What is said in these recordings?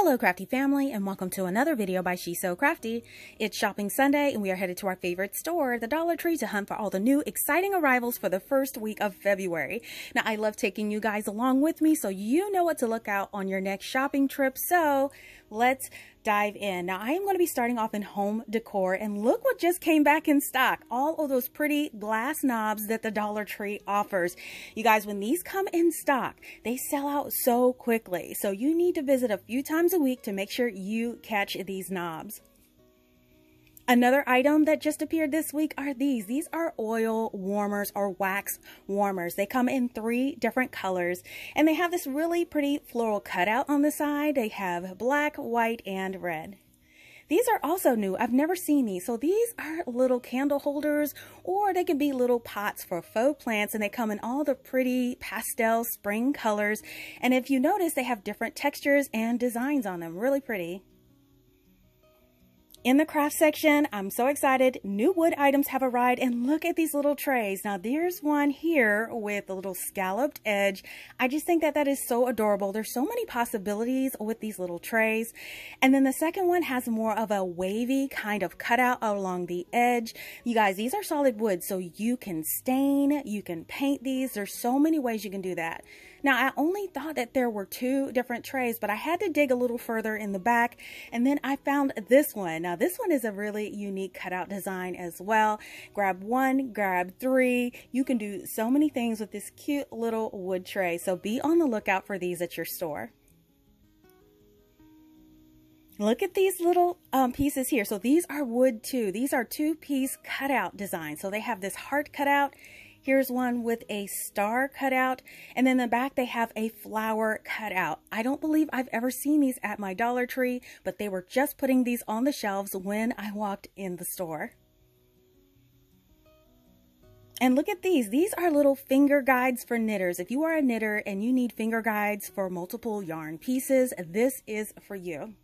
Hello CraftDee family, and welcome to another video by She's So CraftDee. It's shopping Sunday and we are headed to our favorite store, the Dollar Tree, to hunt for all the new exciting arrivals for the first week of February. Now I love taking you guys along with me so you know what to look out on your next shopping trip, so let's dive in. Now I am going to be starting off in home decor, and look what just came back in stock. All of those pretty glass knobs that the Dollar Tree offers. You guys, when these come in stock, they sell out so quickly, so you need to visit a few times a week to make sure you catch these knobs. Another item that just appeared this week are these. These are oil warmers or wax warmers. They come in 3 different colors, and they have this really pretty floral cutout on the side. They have black, white, and red. These are also new. I've never seen these. So these are little candle holders, or they can be little pots for faux plants, and they come in all the pretty pastel spring colors. And if you notice, they have different textures and designs on them. Really pretty. In the craft section, I'm so excited. New wood items have arrived, and look at these little trays. Now there's one here with a little scalloped edge. I just think that that is so adorable. There's so many possibilities with these little trays. And then the second one has more of a wavy kind of cutout along the edge. You guys, these are solid wood, so you can stain, you can paint these. There's so many ways you can do that. Now, I only thought that there were 2 different trays, but I had to dig a little further in the back, and then I found this one. Now, this one is a really unique cutout design as well. Grab 1, grab 3. You can do so many things with this cute little wood tray, so be on the lookout for these at your store. Look at these little pieces here. So these are wood too. These are 2-piece cutout designs. So they have this heart cutout. Here's one with a star cutout, and then in the back they have a flower cutout. I don't believe I've ever seen these at my Dollar Tree, but they were just putting these on the shelves when I walked in the store. And look at these. These are little finger guides for knitters. If you are a knitter and you need finger guides for multiple yarn pieces, this is for you.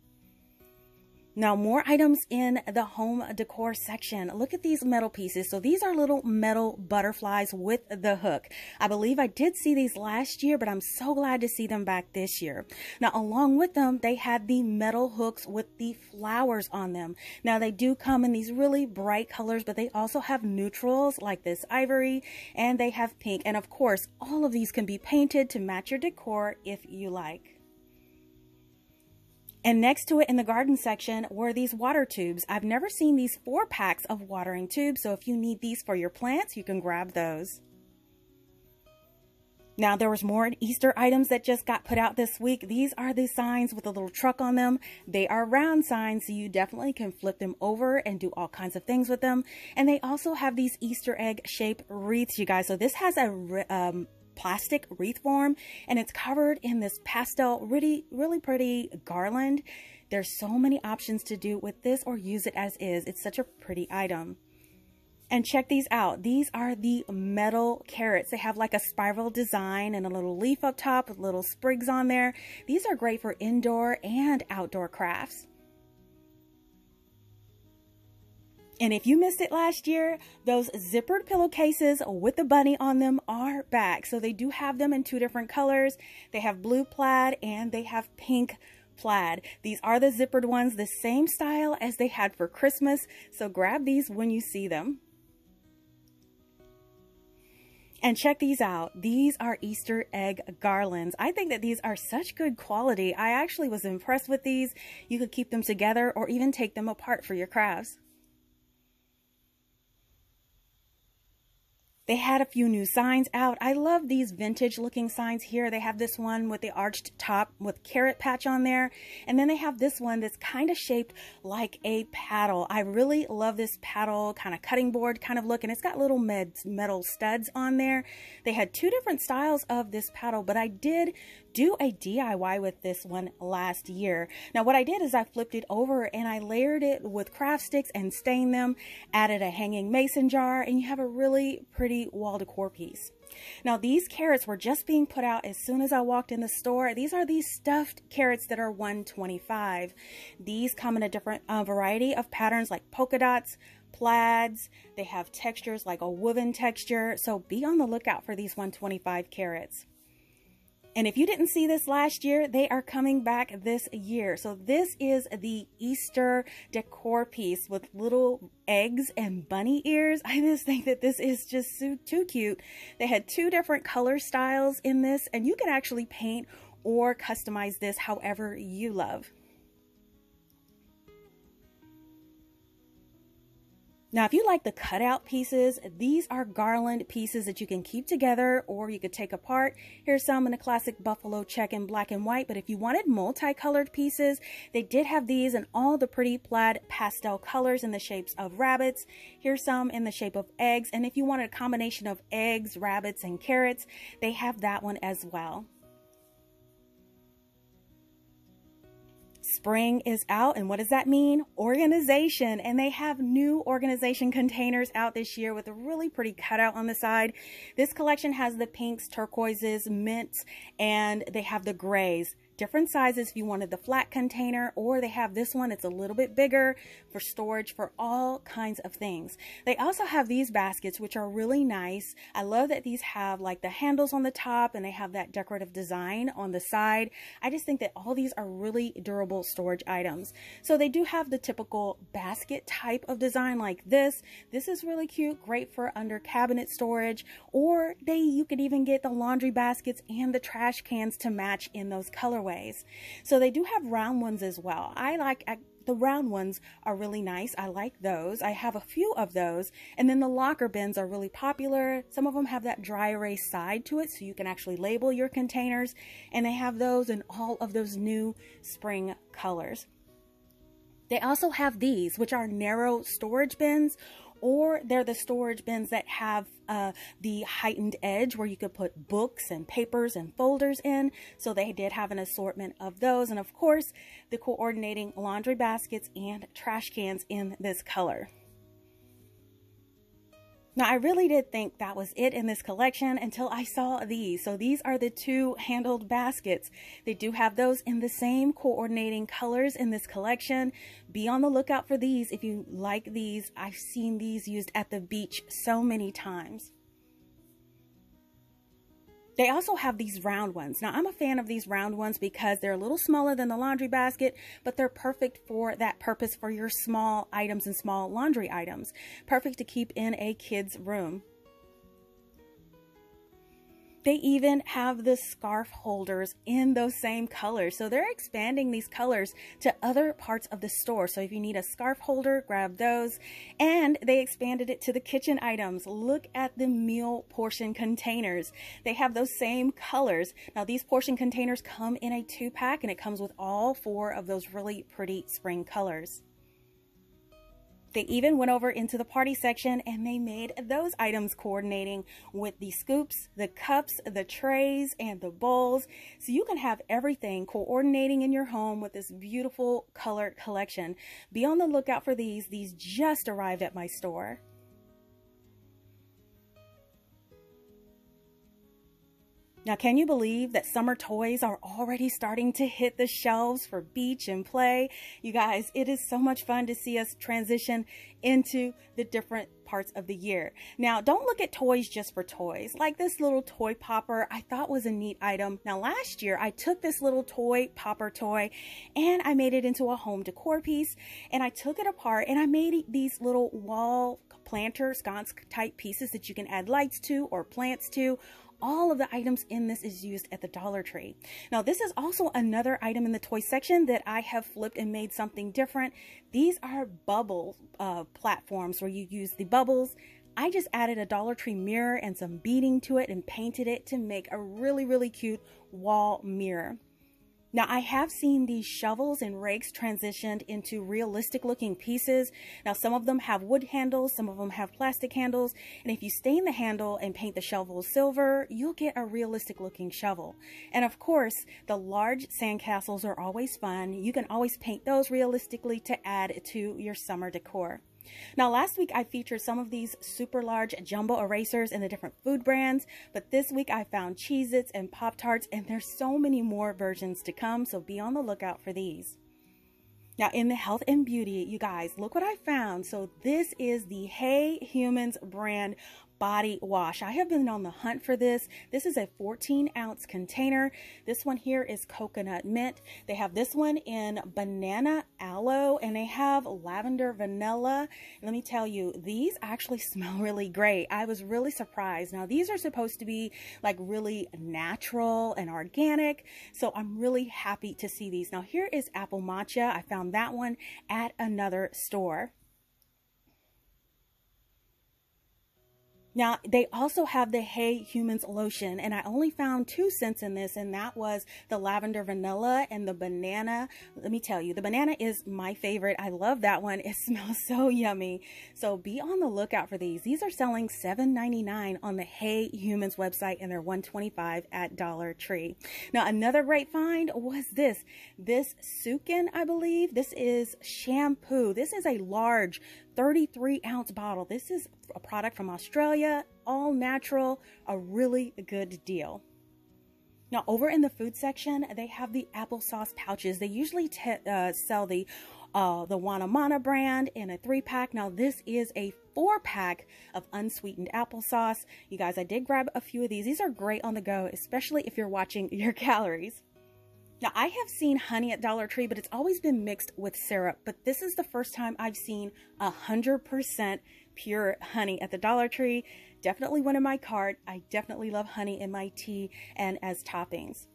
Now, more items in the home decor section. Look at these metal pieces. So these are little metal butterflies with the hook. I believe I did see these last year, but I'm so glad to see them back this year. Now, along with them, they had the metal hooks with the flowers on them. Now, they do come in these really bright colors, but they also have neutrals like this ivory, and they have pink. And of course, all of these can be painted to match your decor if you like. And next to it in the garden section were these water tubes. I've never seen these 4 packs of watering tubes, so if you need these for your plants, you can grab those. Now there was more Easter items that just got put out this week. These are the signs with a little truck on them. They are round signs, so you definitely can flip them over and do all kinds of things with them. And they also have these Easter egg shaped wreaths, you guys. So this has a plastic wreath form, and it's covered in this pastel really pretty garland. There's so many options to do with this or use it as is. It's such a pretty item. And check these out. These are the metal carrots. They have like a spiral design and a little leaf up top with little sprigs on there. These are great for indoor and outdoor crafts. And if you missed it last year, those zippered pillowcases with the bunny on them are back. So they do have them in 2 different colors. They have blue plaid and they have pink plaid. These are the zippered ones, the same style as they had for Christmas. So grab these when you see them. And check these out. These are Easter egg garlands. I think that these are such good quality. I actually was impressed with these. You could keep them together or even take them apart for your crafts. They had a few new signs out. I love these vintage looking signs here. They have this one with the arched top with carrot patch on there. And then they have this one that's kind of shaped like a paddle. I really love this paddle kind of cutting board kind of look. And it's got little metal studs on there. They had 2 different styles of this paddle, but I did do a DIY with this one last year. Now what I did is I flipped it over and I layered it with craft sticks and stained them, added a hanging mason jar, and you have a really pretty wall decor piece. Now these carrots were just being put out as soon as I walked in the store. These are these stuffed carrots that are $1.25. These come in a different variety of patterns like polka dots, plaids. They have textures like a woven texture. So be on the lookout for these $1.25 carrots. And if you didn't see this last year, they are coming back this year. So this is the Easter decor piece with little eggs and bunny ears. I just think that this is just too cute. They had 2 different color styles in this, and you can actually paint or customize this however you love. Now, if you like the cutout pieces, these are garland pieces that you can keep together or you could take apart. Here's some in the classic buffalo check in black and white, but if you wanted multicolored pieces, they did have these in all the pretty plaid pastel colors in the shapes of rabbits. Here's some in the shape of eggs, and if you wanted a combination of eggs, rabbits, and carrots, they have that one as well. Spring is out, and what does that mean? Organization. And they have new organization containers out this year with a really pretty cutout on the side. This collection has the pinks, turquoises, mints, and they have the grays. Different sizes if you wanted the flat container, or they have this one, it's a little bit bigger for storage for all kinds of things. They also have these baskets, which are really nice. I love that these have like the handles on the top and they have that decorative design on the side. I just think that all these are really durable storage items. So they do have the typical basket type of design like this. This is really cute, great for under cabinet storage, or you could even get the laundry baskets and the trash cans to match in those colorways. So they do have round ones as well. The round ones are really nice. I like those. I have a few of those. And then the locker bins are really popular. Some of them have that dry erase side to it, so you can actually label your containers. And they have those in all of those new spring colors. They also have these, which are narrow storage bins, or they're the storage bins that have the heightened edge where you could put books and papers and folders in. So they did have an assortment of those. And of course, the coordinating laundry baskets and trash cans in this color. Now, I really did think that was it in this collection until I saw these. So these are the 2 handled baskets. They do have those in the same coordinating colors in this collection. Be on the lookout for these if you like these. I've seen these used at the beach so many times. They also have these round ones. Now, I'm a fan of these round ones because they're a little smaller than the laundry basket, but they're perfect for that purpose for your small items and small laundry items. Perfect to keep in a kid's room. They even have the scarf holders in those same colors. So they're expanding these colors to other parts of the store. So if you need a scarf holder, grab those. And they expanded it to the kitchen items. Look at the meal portion containers. They have those same colors. Now these portion containers come in a 2-pack, and it comes with all 4 of those really pretty spring colors. They even went over into the party section and they made those items coordinating with the scoops, the cups, the trays, and the bowls. So you can have everything coordinating in your home with this beautiful color collection. Be on the lookout for these. These just arrived at my store. Now, can you believe that summer toys are already starting to hit the shelves for beach and play? You guys, it is so much fun to see us transition into the different parts of the year. Now, don't look at toys just for toys. Like this little toy popper, I thought was a neat item. Now, last year, I took this little toy popper toy and I made it into a home decor piece, and I took it apart and I made these little wall planter sconce type pieces that you can add lights to or plants to. All of the items in this is used at the Dollar Tree. Now, this is also another item in the toy section that I have flipped and made something different. These are bubble platforms where you use the bubbles. I just added a Dollar Tree mirror and some beading to it and painted it to make a really, really cute wall mirror. Now, I have seen these shovels and rakes transitioned into realistic looking pieces. Now, some of them have wood handles, some of them have plastic handles, and if you stain the handle and paint the shovel silver, you'll get a realistic looking shovel. And of course, the large sandcastles are always fun. You can always paint those realistically to add to your summer decor. Now, last week I featured some of these super large jumbo erasers in the different food brands, but this week I found Cheez-Its and Pop-Tarts, and there's so many more versions to come, so be on the lookout for these. Now, in the health and beauty, you guys, look what I found. So this is the Hey Humans brand body wash. I have been on the hunt for this. This is a 14-ounce container. This one here is coconut mint. They have this one in banana aloe, and they have lavender vanilla. Let me tell you, these actually smell really great. I was really surprised. Now, these are supposed to be like really natural and organic, so I'm really happy to see these. Now, here is apple matcha. I found that one at another store. Now, they also have the Hey Humans lotion, and I only found 2 cents in this, and that was the lavender vanilla and the banana. Let me tell you, the banana is my favorite. I love that one. It smells so yummy. So be on the lookout for these. These are selling $7.99 on the Hey Humans website, and they're $1.25 at Dollar Tree. Now, another great find was this Sukin, I believe. This is shampoo. This is a large 33-ounce bottle. This is a product from Australia, all natural, a really good deal. Now, over in the food section, they have the applesauce pouches. They usually sell the Wanamana brand in a 3-pack. Now, this is a 4-pack of unsweetened applesauce. You guys, I did grab a few of these. These are great on the go, especially if you're watching your calories. Now, I have seen honey at Dollar Tree, but it's always been mixed with syrup. But this is the first time I've seen 100% pure honey at the Dollar Tree. Definitely one in my cart. I definitely love honey in my tea and as toppings.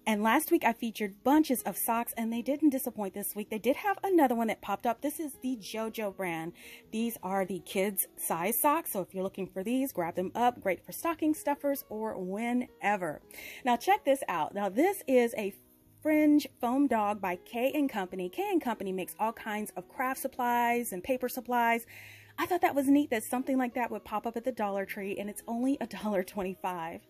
And last week I featured bunches of socks, and they didn't disappoint this week. They did have another one that popped up. This is the JoJo brand. These are the kids size socks. So if you're looking for these, grab them up. Great for stocking stuffers or whenever. Now check this out. Now this is a fringe foam dog by K & Company. K & Company makes all kinds of craft supplies and paper supplies. I thought that was neat that something like that would pop up at the Dollar Tree, and it's only $1.25.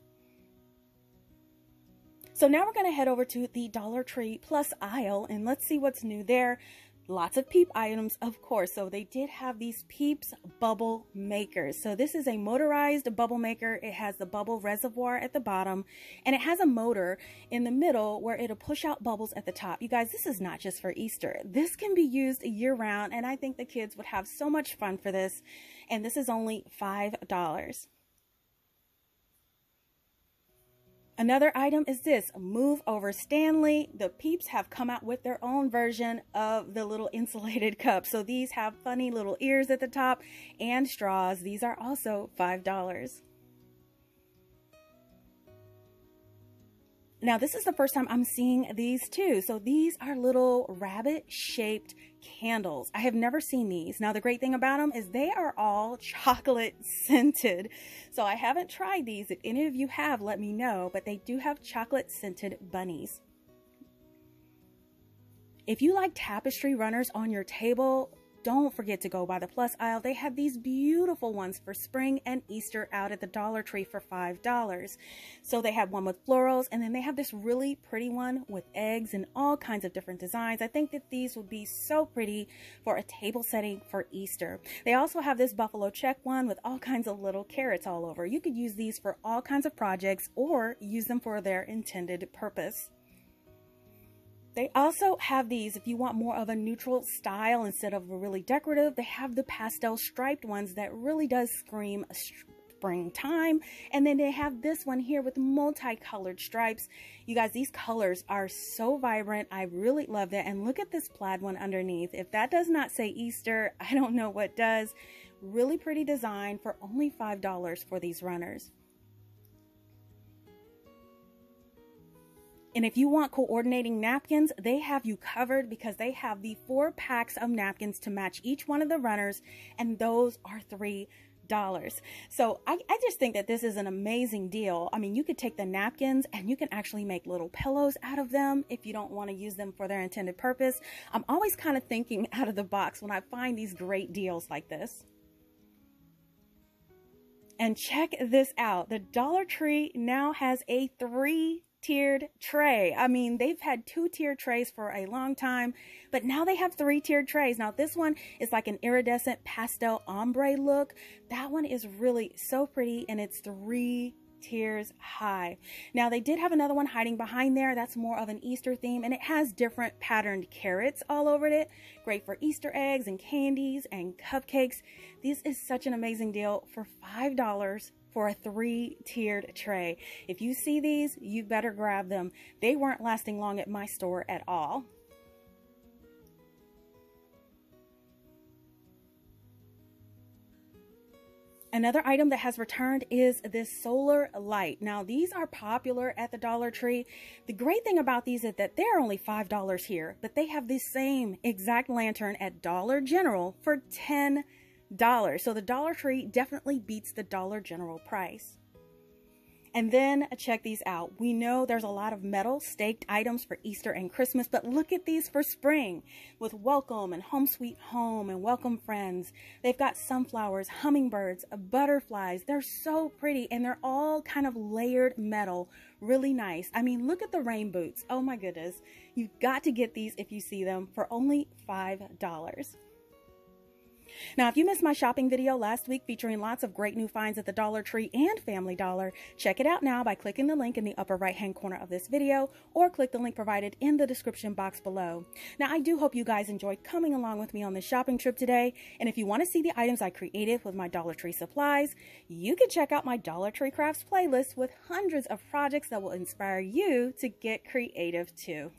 So now we're going to head over to the Dollar Tree Plus aisle, and let's see what's new there. Lots of Peep items, of course. So they did have these Peeps bubble makers. So this is a motorized bubble maker. It has the bubble reservoir at the bottom, and it has a motor in the middle where it'll push out bubbles at the top. You guys, this is not just for Easter. This can be used year round, and I think the kids would have so much fun for this. And this is only $5. Another item is this Move Over Stanley. The Peeps have come out with their own version of the little insulated cup. So these have funny little ears at the top and straws. These are also $5. Now, this is the first time I'm seeing these too. So these are little rabbit-shaped candles. I have never seen these. Now, the great thing about them is they are all chocolate scented. So I haven't tried these. If any of you have, let me know. But they do have chocolate scented bunnies. If you like tapestry runners on your table, don't forget to go by the Plus aisle. They have these beautiful ones for spring and Easter out at the Dollar Tree for $5. So they have one with florals, and then they have this really pretty one with eggs and all kinds of different designs. I think that these would be so pretty for a table setting for Easter. They also have this buffalo check one with all kinds of little carrots all over. You could use these for all kinds of projects or use them for their intended purpose. They also have these, if you want more of a neutral style instead of a really decorative, they have the pastel striped ones that really does scream springtime. And then they have this one here with multicolored stripes. You guys, these colors are so vibrant. I really love that. And look at this plaid one underneath. If that does not say Easter, I don't know what does. Really pretty design for only $5 for these runners. And if you want coordinating napkins, they have you covered because they have the 4 packs of napkins to match each one of the runners, and those are $3. So I just think that this is an amazing deal. I mean, you could take the napkins and you can actually make little pillows out of them if you don't want to use them for their intended purpose. I'm always kind of thinking out of the box when I find these great deals like this. And check this out. The Dollar Tree now has a 3-tiered tray. I mean, they've had 2-tier trays for a long time, but now they have 3-tiered trays. Now this one is like an iridescent pastel ombre look. That one is really so pretty, and it's $3. tiers high. Now they did have another one hiding behind there. That's more of an Easter theme, and it has different patterned carrots all over it. Great for Easter eggs and candies and cupcakes. This is such an amazing deal for $5 for a 3-tiered tray. If you see these, you better grab them. They weren't lasting long at my store at all. Another item that has returned is this solar light. Now, these are popular at the Dollar Tree. The great thing about these is that they're only $5 here, but they have the same exact lantern at Dollar General for $10. So the Dollar Tree definitely beats the Dollar General price. And then check these out. We know there's a lot of metal staked items for Easter and Christmas, but look at these for spring with welcome and home sweet home and welcome friends. They've got sunflowers, hummingbirds, butterflies. They're so pretty, and they're all kind of layered metal. Really nice. I mean, look at the rain boots. Oh my goodness. You've got to get these if you see them for only $5. Now, if you missed my shopping video last week featuring lots of great new finds at the Dollar Tree and Family Dollar, check it out now by clicking the link in the upper right-hand corner of this video, or click the link provided in the description box below. Now, I do hope you guys enjoyed coming along with me on this shopping trip today, and if you want to see the items I created with my Dollar Tree supplies, you can check out my Dollar Tree Crafts playlist with hundreds of projects that will inspire you to get creative too.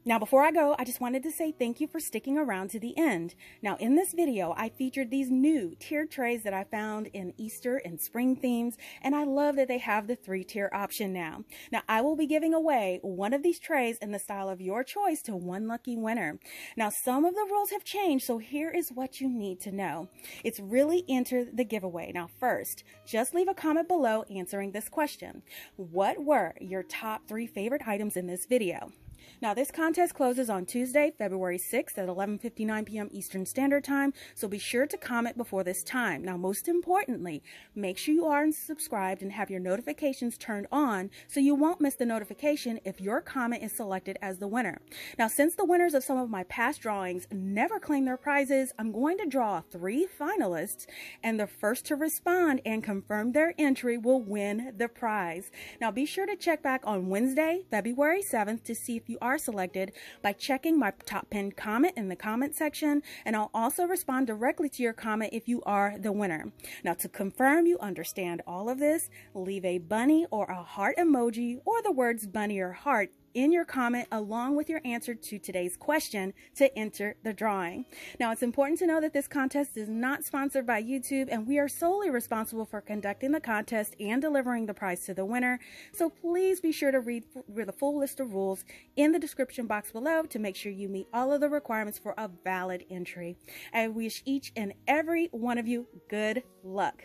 Now, before I go, I just wanted to say thank you for sticking around to the end. Now, in this video, I featured these new tiered trays that I found in Easter and spring themes, and I love that they have the 3-tier option now. Now, I will be giving away one of these trays in the style of your choice to one lucky winner. Now, some of the rules have changed, so here is what you need to know. It's really enter the giveaway. Now, first, just leave a comment below answering this question. What were your top 3 favorite items in this video? Now, this contest closes on Tuesday, February 6th at 11:59 p.m. Eastern Standard Time, so be sure to comment before this time. Now, most importantly, make sure you are subscribed and have your notifications turned on so you won't miss the notification if your comment is selected as the winner. Now, since the winners of some of my past drawings never claim their prizes, I'm going to draw 3 finalists, and the first to respond and confirm their entry will win the prize. Now, be sure to check back on Wednesday, February 7th to see if you are selected by checking my top pinned comment in the comment section, and I'll also respond directly to your comment if you are the winner. Now, to confirm you understand all of this, leave a bunny or a heart emoji or the words bunny or heart in your comment along with your answer to today's question to enter the drawing. Now, it's important to know that this contest is not sponsored by YouTube, and we are solely responsible for conducting the contest and delivering the prize to the winner. So please be sure to read the full list of rules in the description box below to make sure you meet all of the requirements for a valid entry. I wish each and every one of you good luck.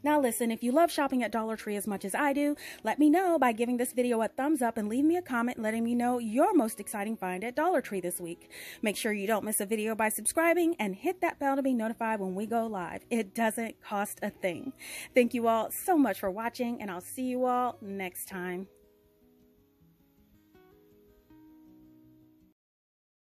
Now listen, if you love shopping at Dollar Tree as much as I do, let me know by giving this video a thumbs up and leave me a comment letting me know your most exciting find at Dollar Tree this week. Make sure you don't miss a video by subscribing and hit that bell to be notified when we go live. It doesn't cost a thing. Thank you all so much for watching, and I'll see you all next time.